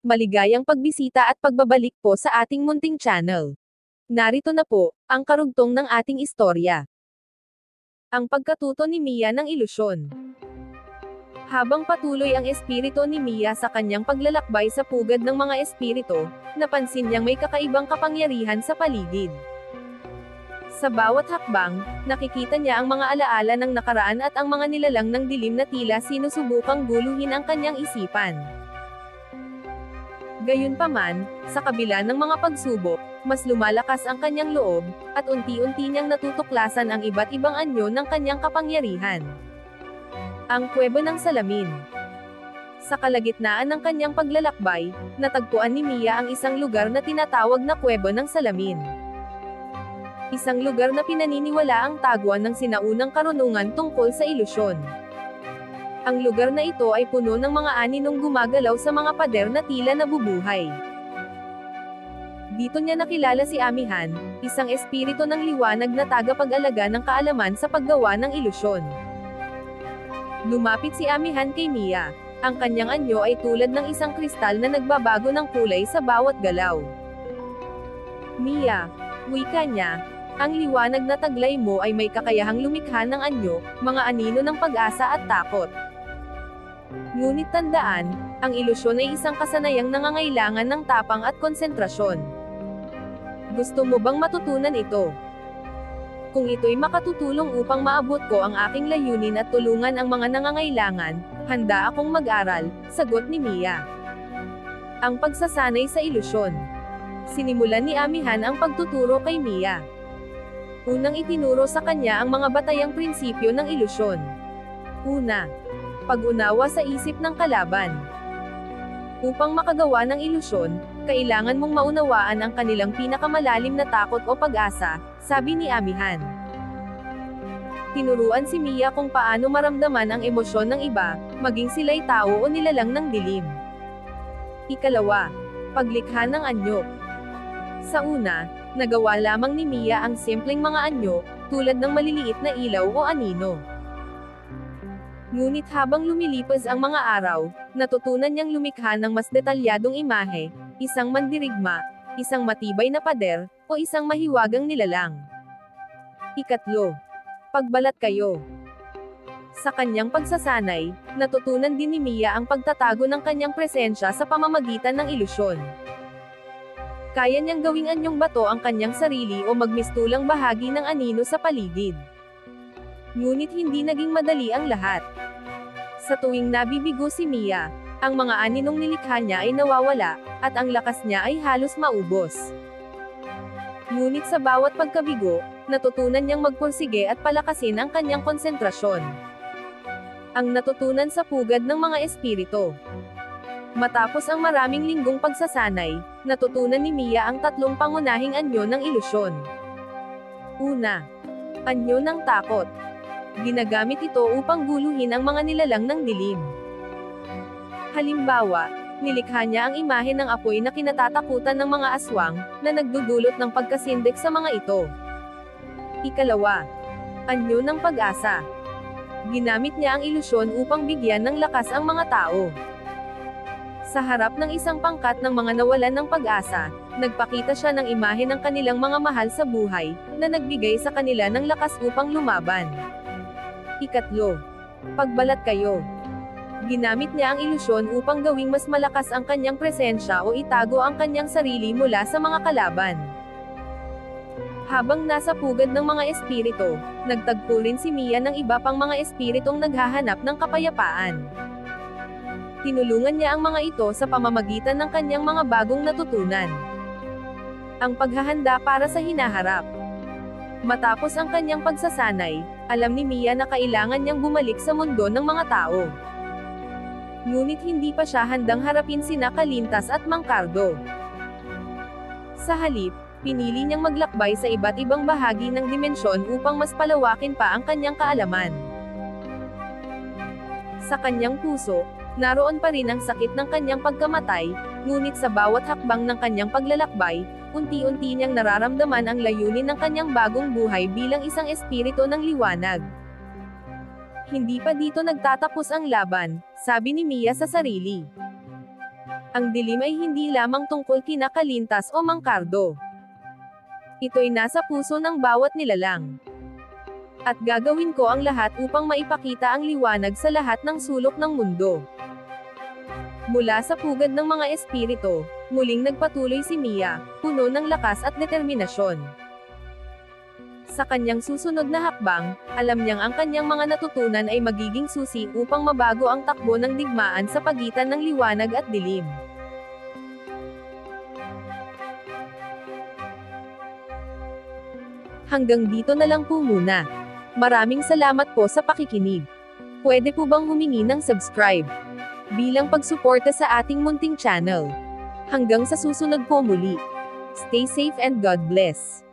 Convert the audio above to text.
Maligayang pagbisita at pagbabalik po sa ating munting channel. Narito na po, ang karugtong ng ating istorya. Ang pagkatuto ni Mia ng ilusyon. Habang patuloy ang espiritu ni Mia sa kanyang paglalakbay sa pugad ng mga espiritu, napansin niyang may kakaibang kapangyarihan sa paligid. Sa bawat hakbang, nakikita niya ang mga alaala ng nakaraan at ang mga nilalang ng dilim na tila sinusubukang guluhin ang kanyang isipan. Gayunpaman, sa kabila ng mga pagsubok, mas lumalakas ang kanyang loob, at unti-unti niyang natutuklasan ang iba't ibang anyo ng kanyang kapangyarihan. Ang Kuweba ng Salamin. Sa kalagitnaan ng kanyang paglalakbay, natagpuan ni Mia ang isang lugar na tinatawag na Kuweba ng Salamin. Isang lugar na pinaniniwala ang taguan ng sinaunang karunungan tungkol sa ilusyon. Ang lugar na ito ay puno ng mga aninong gumagalaw sa mga pader na tila nabubuhay. Dito niya nakilala si Amihan, isang espiritu ng liwanag na tagapag-alaga ng kaalaman sa paggawa ng ilusyon. Lumapit si Amihan kay Mia. Ang kanyang anyo ay tulad ng isang kristal na nagbabago ng kulay sa bawat galaw. Mia, wika niya, ang liwanag na taglay mo ay may kakayahang lumikha ng anyo, mga anino ng pag-asa at takot. Ngunit tandaan, ang ilusyon ay isang kasanayang nangangailangan ng tapang at konsentrasyon. Gusto mo bang matutunan ito? Kung ito'y makatutulong upang maabot ko ang aking layunin at tulungan ang mga nangangailangan, handa akong mag-aral, sagot ni Mia. Ang pagsasanay sa ilusyon. Sinimulan ni Amihan ang pagtuturo kay Mia. Unang itinuro sa kanya ang mga batayang prinsipyo ng ilusyon. Una, pag-unawa sa isip ng kalaban. Upang makagawa ng ilusyon, kailangan mong maunawaan ang kanilang pinakamalalim na takot o pag-asa, sabi ni Amihan. Tinuruan si Mia kung paano maramdaman ang emosyon ng iba, maging sila'y tao o nilalang ng dilim. Ikalawa, paglikha ng anyo. Sa una, nagawa lamang ni Mia ang simpleng mga anyo, tulad ng maliliit na ilaw o anino. Ngunit habang lumilipas ang mga araw, natutunan niyang lumikha ng mas detalyadong imahe, isang mandirigma, isang matibay na pader, o isang mahiwagang nilalang. Ikatlo, pagbalat kayo. Sa kanyang pagsasanay, natutunan din ni Mia ang pagtatago ng kanyang presensya sa pamamagitan ng ilusyon. Kaya niyang gawing anyong bato ang kanyang sarili o magmistulang bahagi ng anino sa paligid. Ngunit hindi naging madali ang lahat. Sa tuwing nabibigo si Mia, ang mga aninong nilikha niya ay nawawala, at ang lakas niya ay halos maubos. Ngunit sa bawat pagkabigo, natutunan niyang magpursige at palakasin ang kanyang konsentrasyon. Ang natutunan sa pugad ng mga espiritu. Matapos ang maraming linggong pagsasanay, natutunan ni Mia ang tatlong pangunahing anyo ng ilusyon. Una, anyo ng takot. Ginagamit ito upang guluhin ang mga nilalang ng dilim. Halimbawa, nilikha niya ang imahe ng apoy na kinatatakutan ng mga aswang, na nagdudulot ng pagkasindik sa mga ito. Ikalawa, anyo ng pag-asa. Ginamit niya ang ilusyon upang bigyan ng lakas ang mga tao. Sa harap ng isang pangkat ng mga nawalan ng pag-asa, nagpakita siya ng imahe ng kanilang mga mahal sa buhay, na nagbigay sa kanila ng lakas upang lumaban. Ikatlo, pagbalat kayo. Ginamit niya ang ilusyon upang gawing mas malakas ang kanyang presensya o itago ang kanyang sarili mula sa mga kalaban. Habang nasa pugad ng mga espiritu, nagtagpo rin si Mia ng iba pang mga espiritong naghahanap ng kapayapaan. Tinulungan niya ang mga ito sa pamamagitan ng kanyang mga bagong natutunan. Ang paghahanda para sa hinaharap. Matapos ang kanyang pagsasanay, alam ni Mia na kailangan niyang bumalik sa mundo ng mga tao. Ngunit hindi pa siya handang harapin sina Kalintas at Mang Cardo. Sa halip, pinili niyang maglakbay sa iba't ibang bahagi ng dimensyon upang mas palawakin pa ang kanyang kaalaman. Sa kanyang puso, naroon pa rin ang sakit ng kanyang pagkamatay, ngunit sa bawat hakbang ng kanyang paglalakbay, unti-unti niyang nararamdaman ang layunin ng kanyang bagong buhay bilang isang espiritu ng liwanag. Hindi pa dito nagtatapos ang laban, sabi ni Mia sa sarili. Ang dilim ay hindi lamang tungkol kina Kalintas o Mang Cardo. Ito'y nasa puso ng bawat nilalang. At gagawin ko ang lahat upang maipakita ang liwanag sa lahat ng sulok ng mundo. Mula sa pugad ng mga espiritu, muling nagpatuloy si Mia, puno ng lakas at determinasyon. Sa kanyang susunod na hakbang, alam niyang ang kanyang mga natutunan ay magiging susi upang mabago ang takbo ng digmaan sa pagitan ng liwanag at dilim. Hanggang dito na lang po muna. Maraming salamat po sa pakikinig. Pwede po bang humingi ng subscribe bilang pagsuporta sa ating munting channel? Hanggang sa susunod po muli. Stay safe and God bless.